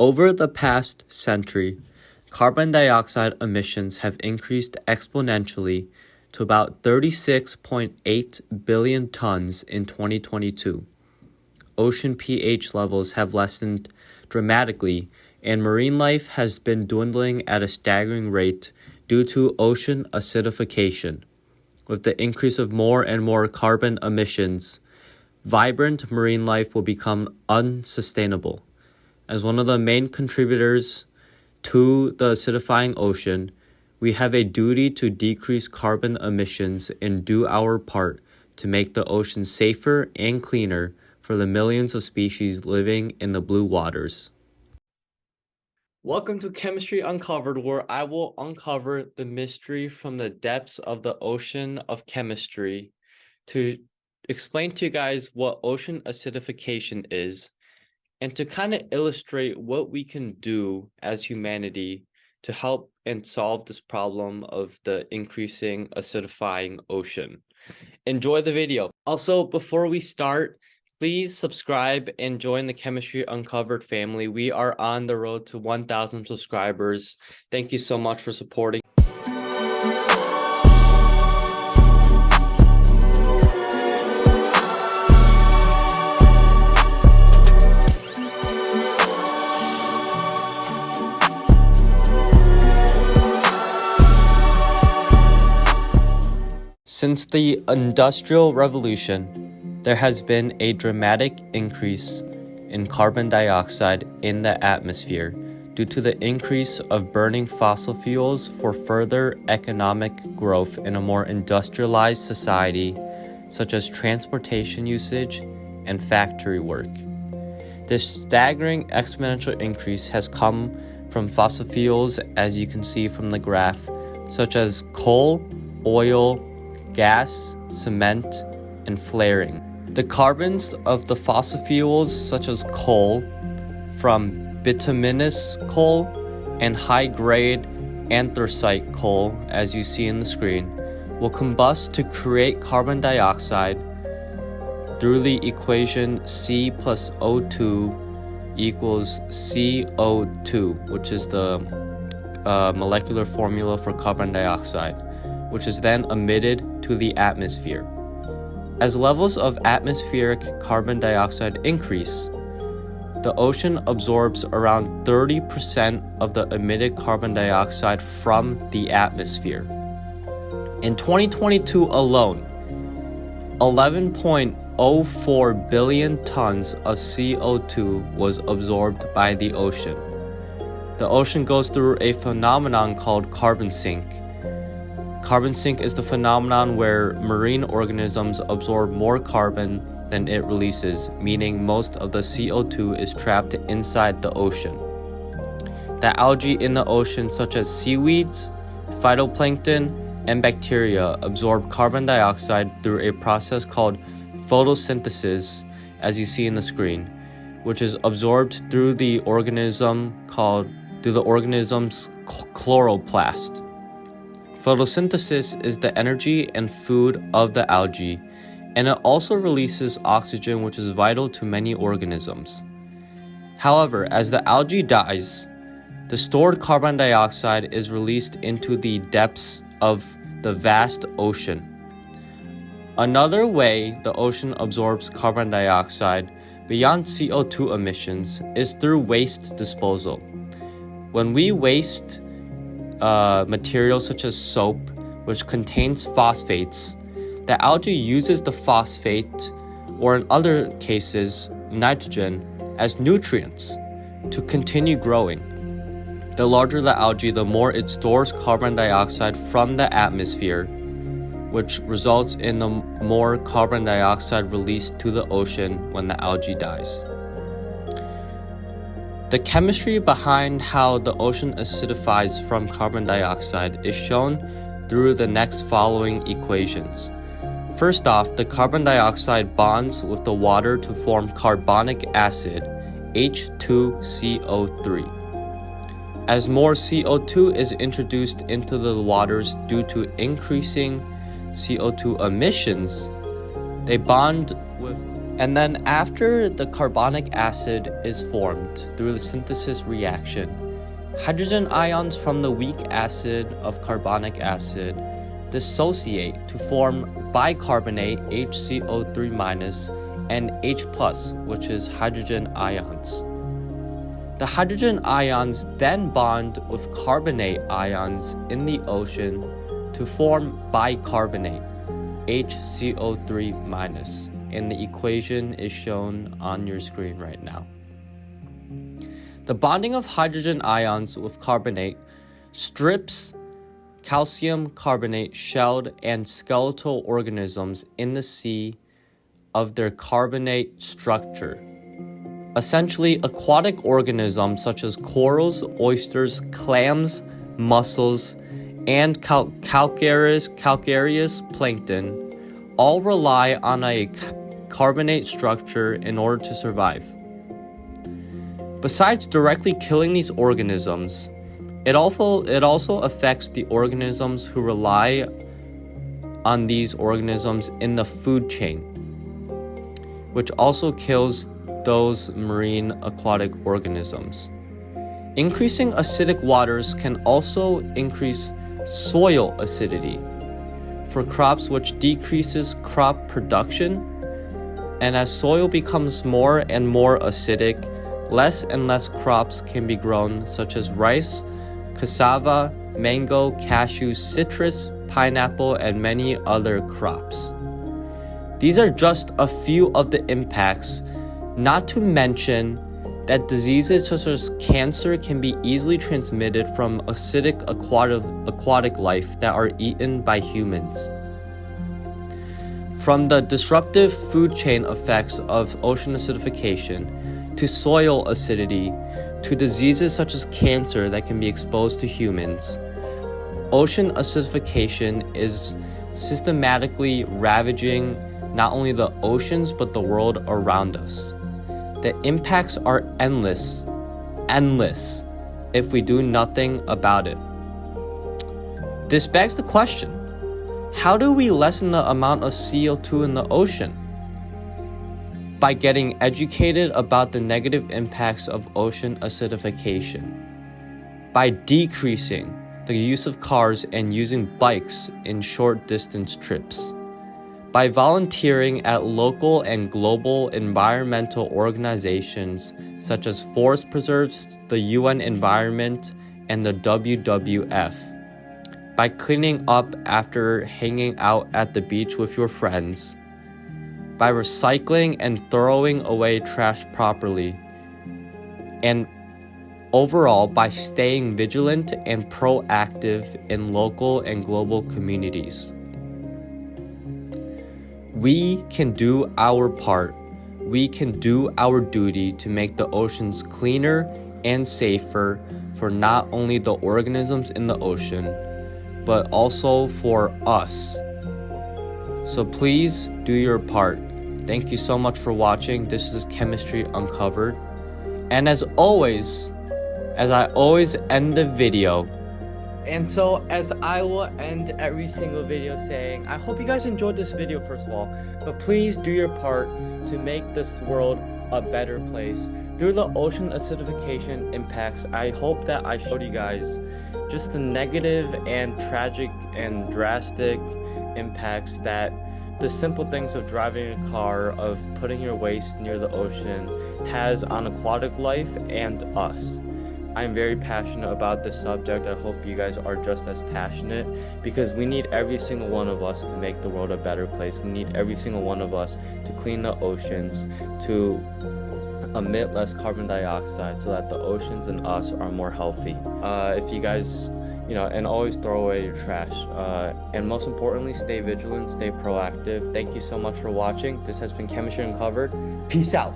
Over the past century, carbon dioxide emissions have increased exponentially to about 36.8 billion tons in 2022. Ocean pH levels have lessened dramatically, and marine life has been dwindling at a staggering rate due to ocean acidification. With the increase of more and more carbon emissions, vibrant marine life will become unsustainable. As one of the main contributors to the acidifying ocean, we have a duty to decrease carbon emissions and do our part to make the ocean safer and cleaner for the millions of species living in the blue waters. Welcome to Chemistry Uncovered, where I will uncover the mystery from the depths of the ocean of chemistry to explain to you guys what ocean acidification is and to kind of illustrate what we can do as humanity to help and solve this problem of the increasing acidifying ocean. Enjoy the video. Also, before we start, please subscribe and join the Chemistry Uncovered family. We are on the road to 1,000 subscribers. Thank you so much for supporting. Since the Industrial Revolution, there has been a dramatic increase in carbon dioxide in the atmosphere due to the increase of burning fossil fuels for further economic growth in a more industrialized society, such as transportation usage and factory work. This staggering exponential increase has come from fossil fuels, as you can see from the graph, such as coal, oil, gas, cement, and flaring. The carbons of the fossil fuels such as coal, from bituminous coal and high-grade anthracite coal, as you see in the screen, will combust to create carbon dioxide through the equation C plus O2 equals CO2, which is the molecular formula for carbon dioxide, which is then emitted to the atmosphere. As levels of atmospheric carbon dioxide increase, the ocean absorbs around 30% of the emitted carbon dioxide from the atmosphere. In 2022 alone, 11.04 billion tons of CO2 was absorbed by the ocean. The ocean goes through a phenomenon called carbon sink. Carbon sink is the phenomenon where marine organisms absorb more carbon than it releases, meaning most of the CO2 is trapped inside the ocean. The algae in the ocean, such as seaweeds, phytoplankton, and bacteria, absorb carbon dioxide through a process called photosynthesis, as you see in the screen, which is absorbed through the organism's chloroplast. Photosynthesis is the energy and food of the algae, and it also releases oxygen, which is vital to many organisms. However, as the algae dies, the stored carbon dioxide is released into the depths of the vast ocean. Another way the ocean absorbs carbon dioxide beyond CO2 emissions is through waste disposal. When we waste materials such as soap, which contains phosphates, the algae uses the phosphate, or in other cases, nitrogen, as nutrients to continue growing. The larger the algae, the more it stores carbon dioxide from the atmosphere, which results in the more carbon dioxide released to the ocean when the algae dies. The chemistry behind how the ocean acidifies from carbon dioxide is shown through the next following equations. First off, the carbon dioxide bonds with the water to form carbonic acid, H2CO3. As more CO2 is introduced into the waters due to increasing CO2 emissions, they bond with And then after the carbonic acid is formed through the synthesis reaction, hydrogen ions from the weak acid of carbonic acid dissociate to form bicarbonate HCO3- and H+, which is hydrogen ions. The hydrogen ions then bond with carbonate ions in the ocean to form bicarbonate HCO3-, and the equation is shown on your screen right now. The bonding of hydrogen ions with carbonate strips calcium carbonate shelled and skeletal organisms in the sea of their carbonate structure. Essentially, aquatic organisms such as corals, oysters, clams, mussels, and calcareous plankton all rely on a carbonate structure in order to survive. Besides directly killing these organisms, it also affects the organisms who rely on these organisms in the food chain, which also kills those marine aquatic organisms. Increasing acidic waters can also increase soil acidity for crops, which decreases crop production. And as soil becomes more and more acidic, less and less crops can be grown, such as rice, cassava, mango, cashew, citrus, pineapple, and many other crops. These are just a few of the impacts, not to mention that diseases such as cancer can be easily transmitted from acidic aquatic life that are eaten by humans. From the disruptive food chain effects of ocean acidification to soil acidity to diseases such as cancer that can be exposed to humans, ocean acidification is systematically ravaging not only the oceans but the world around us. The impacts are endless if we do nothing about it. This begs the question, how do we lessen the amount of CO2 in the ocean? By getting educated about the negative impacts of ocean acidification, by decreasing the use of cars and using bikes in short distance trips, by volunteering at local and global environmental organizations such as forest preserves, the UN Environment, and the WWF, by cleaning up after hanging out at the beach with your friends, by recycling and throwing away trash properly, and overall by staying vigilant and proactive in local and global communities. We can do our part. We can do our duty to make the oceans cleaner and safer for not only the organisms in the ocean, but also for us. So please do your part. Thank you so much for watching. This is Chemistry Uncovered. And as always, as I always end the video, and so as I will end every single video saying, I hope you guys enjoyed this video first of all, but please do your part to make this world a better place. Due to the ocean acidification impacts, I hope that I showed you guys just the negative and tragic and drastic impacts that the simple things of driving a car, of putting your waste near the ocean has on aquatic life and us. I'm very passionate about this subject. I hope you guys are just as passionate, because we need every single one of us to make the world a better place. We need every single one of us to clean the oceans, to emit less carbon dioxide so that the oceans and us are more healthy. If you guys, and always throw away your trash. And most importantly, stay vigilant, stay proactive. Thank you so much for watching. This has been Chemistry Uncovered. Peace out.